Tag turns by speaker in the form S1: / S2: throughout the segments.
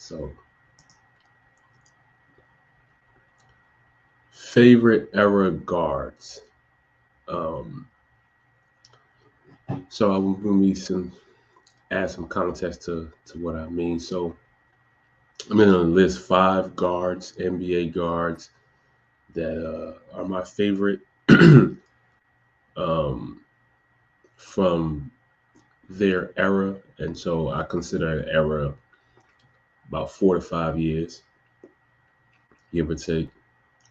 S1: So, favorite era guards. Um, so I will give me some add some context to what I mean. So I'm going to list five guards, NBA guards that are my favorite um, from their era, and so I consider an era about 4 to 5 years, give or take.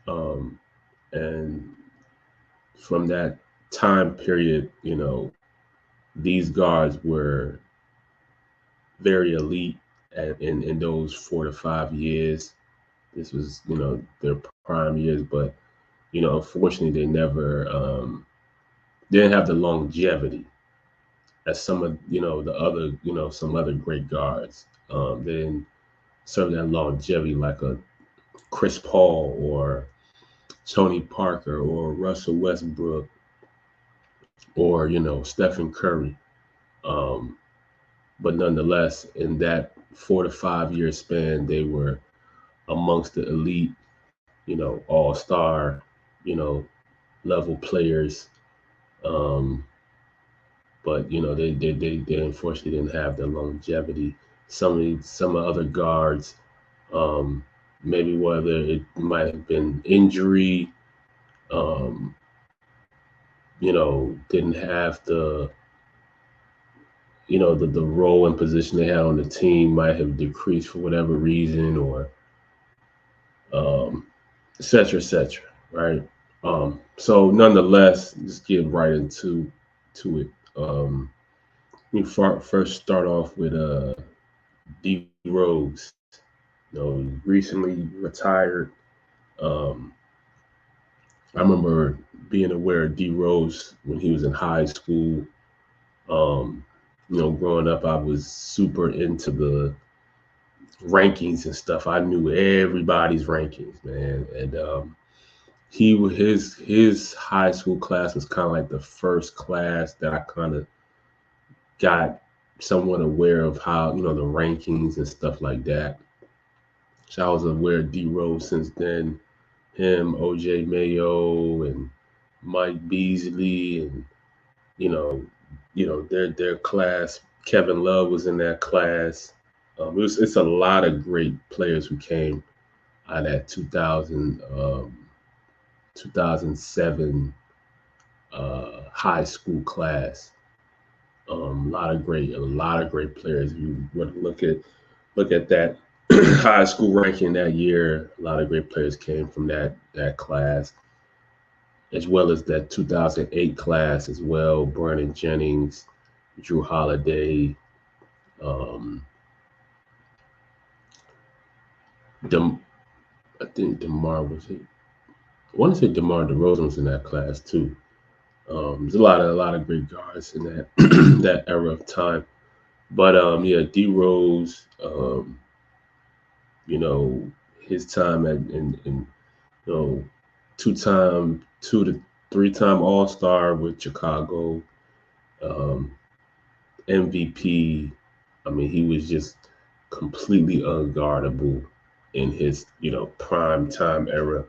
S1: Um, and from that time period, these guards were very elite in those 4 to 5 years. This was, their prime years, but unfortunately, they never didn't have the longevity as some of the other some other great guards. They didn't serve that longevity like a Chris Paul or Tony Parker or Russell Westbrook or Stephen Curry. Um, but nonetheless, in that 4 to 5 year span, they were amongst the elite, all star, you know, level players. Um, but they unfortunately didn't have the longevity. Some other guards, um, maybe whether it might have been injury, um, didn't have the role and position they had on the team might have decreased for whatever reason, or um, et cetera, et cetera, right? So nonetheless, just get right into it. We first start off with D Rose. Recently retired. Um, I remember being aware of D Rose when he was in high school. Um, growing up, I was super into the rankings and stuff. I knew everybody's rankings, man. And his high school class was kind of like the first class that I kind of got somewhat aware of how the rankings and stuff like that. So I was aware of D Rose since then. Him, OJ Mayo, and Mike Beasley, and you know, their class. Kevin Love was in that class. It's a lot of great players who came out of that 2007 high school class. A lot of great players. You would look at that high school ranking that year. A lot of great players came from that class, as well as that 2008 class as well. Brandon Jennings, Drew Holiday, um, Dem- I think Demar was it. I want to say Demar Derozan was in that class too. There's a lot of great guards in that that era of time. But yeah, D Rose, you know, his time in you know, two to three-time All Star with Chicago, um, MVP. I mean, he was just completely unguardable in his prime time era.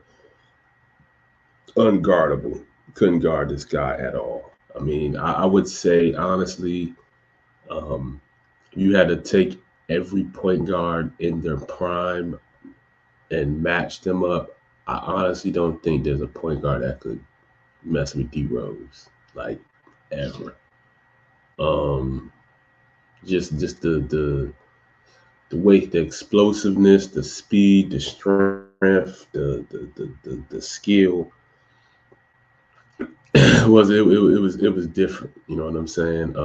S1: Unguardable. Couldn't guard this guy at all. I mean, I would say honestly, um, you had to take every point guard in their prime and match them up. I honestly don't think there's a point guard that could mess with D Rose like ever. Um, just the way, the explosiveness, the speed, the strength, the skill it was different. You know what I'm saying?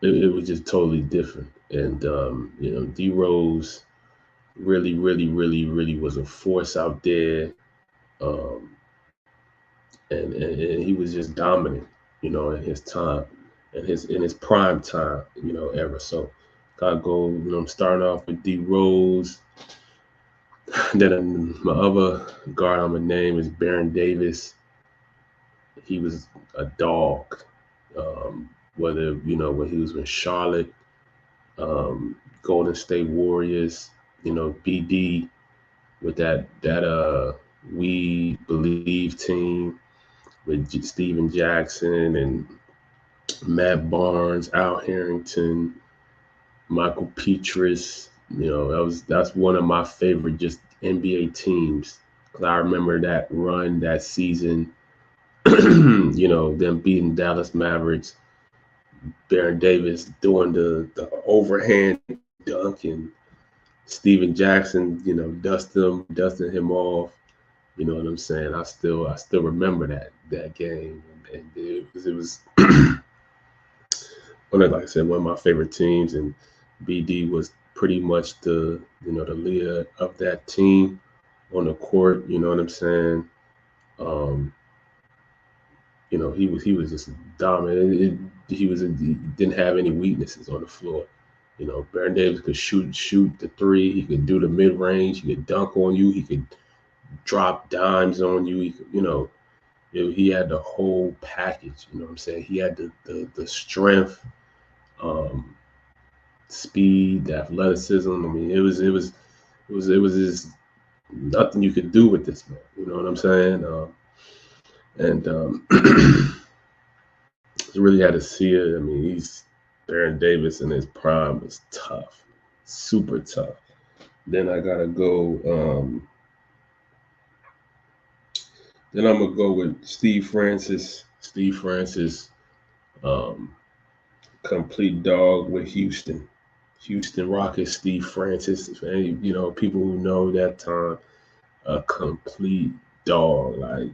S1: It was just totally different. And D Rose really, really, really, really was a force out there. Um, and he was just dominant, in his time, in his prime time, era. So gotta go, I'm starting off with D Rose. Then my other guard on my name is Baron Davis. He was a dog. Whether when he was with Charlotte, Golden State Warriors, BD with that We Believe team with Steven Jackson and Matt Barnes, Al Harrington, Michael Petras. That's one of my favorite just NBA teams. 'Cause I remember that run, that season, them beating Dallas Mavericks, Baron Davis doing the overhand dunk, and Steven Jackson, dusting him off. You know what I'm saying? I still remember that game, and it was like I said, one of my favorite teams, and BD was pretty much the leader of that team on the court. You know what I'm saying? Um, he was just dominant. He didn't have any weaknesses on the floor. Baron Davis could shoot the three. He could do the mid range. He could dunk on you. He could drop dimes on you. He had the whole package. You know what I'm saying? He had the strength, um, speed, the athleticism. I mean, it was just nothing you could do with this man. You know what I'm saying? And you really had to see it. I mean, Baron Davis in his prime was tough, super tough. Then I gotta go. Then I'm gonna go with Steve Francis. Steve Francis, um, complete dog with Houston. Houston Rockets. Steve Francis. People who know that time, a complete dog. Like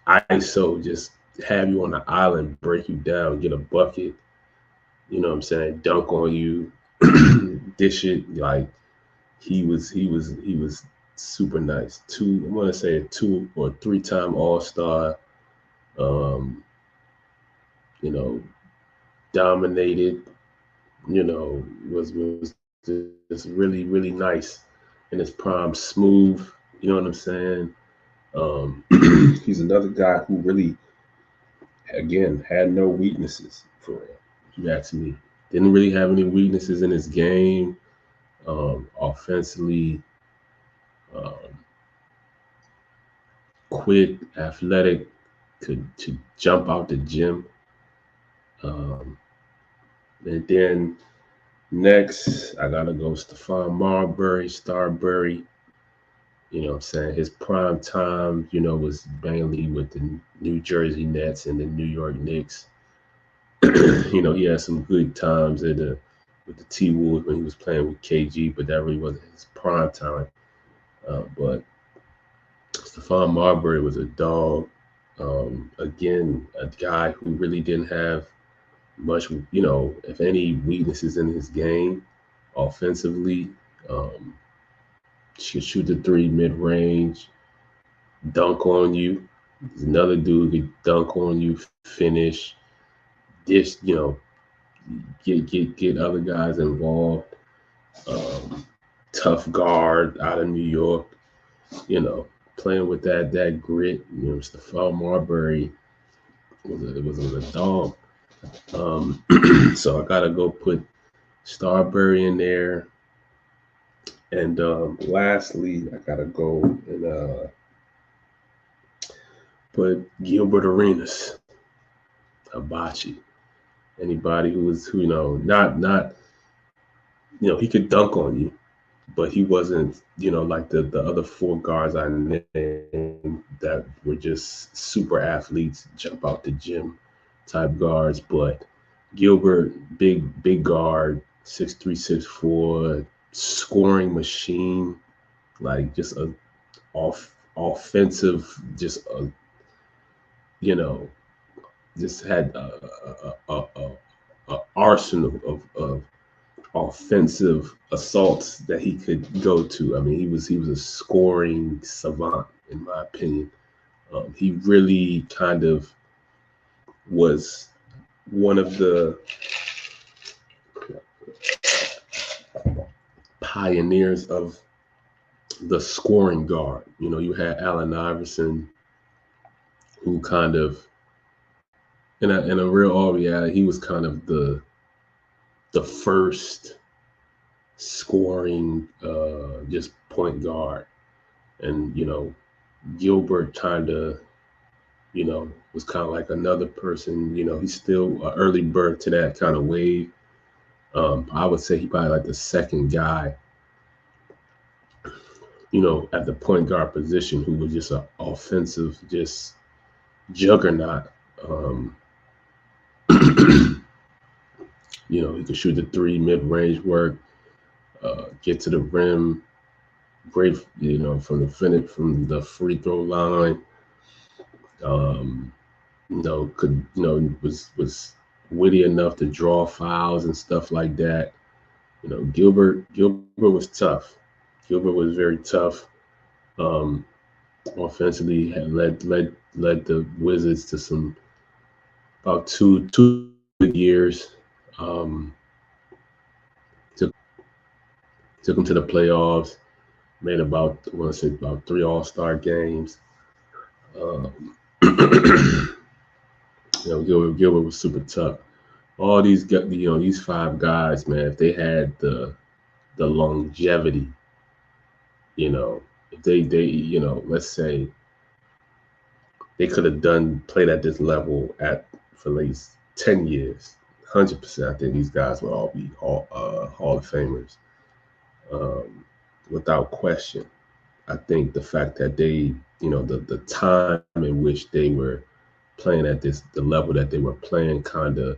S1: ISO, just have you on the island, break you down, get a bucket. You know what I'm saying? Dunk on you, dish it. Like he was super nice. I want to say a 2 or 3 time All-Star. Um, you know, dominated. Was just really really nice in his prime, smooth. You know what I'm saying? He's another guy who really, again, had no weaknesses for real. If you ask me, didn't really have any weaknesses in his game. Offensively, um, quick, athletic, could to jump out the gym. Um, and then next, I gotta go Stephon Marbury, Starbury. You know what I'm saying? His prime time, was mainly with the New Jersey Nets and the New York Knicks. He had some good times with the T Wolves when he was playing with KG, but that really wasn't his prime time. But Stephon Marbury was a dog. Again, a guy who really didn't have much, if any, weaknesses in his game offensively. Um, could shoot the three mid range, dunk on you. There's another dude could dunk on you, finish, dish, get other guys involved. Um, Tough guard out of New York, playing with that grit. Stephon Marbury was a dog. So I gotta go put Starbury in there, and lastly, I gotta go and put Gilbert Arenas, Hibachi. Anybody who not he could dunk on you, but he wasn't like the other 4 guards I named that were just super athletes, jump out the gym type guards. But Gilbert, big guard, 6'3", 6'4", scoring machine, like just a offensive, just you know just had a arsenal of offensive assaults that he could go to. I mean, he was a scoring savant, in my opinion. He really kind of was one of the pioneers of the scoring guard. You had Allen Iverson, who kind of, in a real all reality, he was kind of the first scoring just point guard. And, Gilbert kind of, was kind of like another person. He's still an early bird to that kind of wave. I would say he probably like the second guy, at the point guard position who was just an offensive, just juggernaut. Um, he could shoot the three, mid-range work, get to the rim, great, from the free throw line. Was witty enough to draw fouls and stuff like that. Gilbert was tough. Gilbert was very tough. Offensively, had led the Wizards to some about two good years. Took them to the playoffs. Made about 3 All-Star games. Gilbert was super tough. All these these 5 guys, man, if they had the longevity, if they let's say they could have played at this level for at least 10 years, 100%. I think these guys would all be Hall of Famers, without question. I think the fact that they, the time in which they were playing at the level that they were playing, kind of,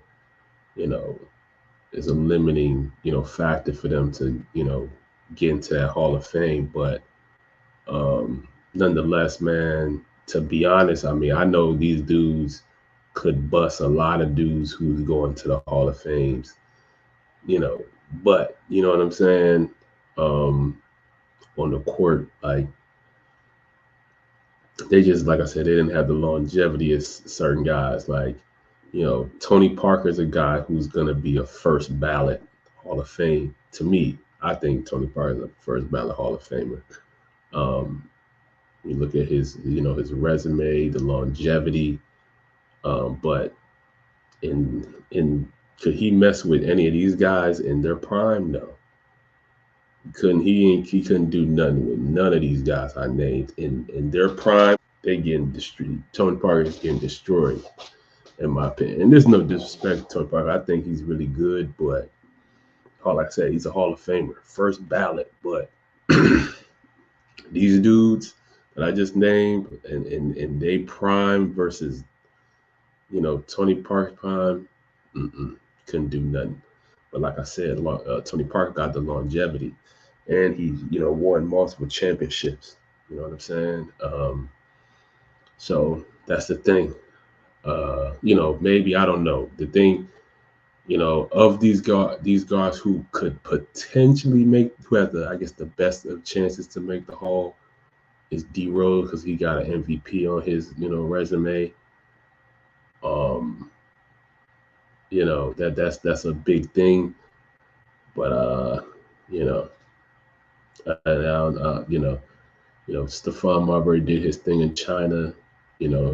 S1: is a limiting, factor for them to, get into that Hall of Fame. But nonetheless, man, to be honest, I mean, I know these dudes could bust a lot of dudes who's going to the Hall of Fames, but you know what I'm saying? On the court, like, they just, like I said, they didn't have the longevity as certain guys. Like, Tony Parker's a guy who's going to be a first ballot Hall of Fame. To me, I think Tony Parker's a first ballot Hall of Famer. You look at his, his resume, the longevity, but could he mess with any of these guys in their prime? No. He couldn't do nothing with none of these guys I named in their prime. They getting destroyed. Tony Parker is getting destroyed, in my opinion. And there's no disrespect to Tony Parker. I think he's really good, but like I said, he's a Hall of Famer, first ballot. But these dudes that I just named and they prime versus, Tony Parker's prime, couldn't do nothing. But like I said, Tony Parker got the longevity, and he, won multiple championships. You know what I'm saying? So that's the thing. Maybe, I don't know. The thing, of these guys who could potentially who have the best of chances to make the Hall is D Rose, because he got an MVP on his, resume. That's a big thing. But Stephon Marbury did his thing in China,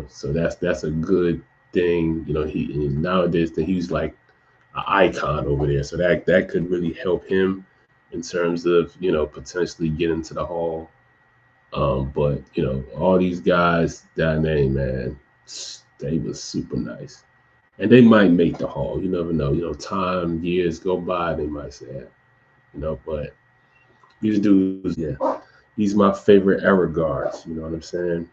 S1: so that's a good thing. Nowadays he's like an icon over there, so that could really help him in terms of potentially getting to the Hall. But all these guys that I named, man, they was super nice, and they might make the Hall. You never know. Time, years go by, they might say that. But these dudes, yeah, these my favorite era guards. You know what I'm saying?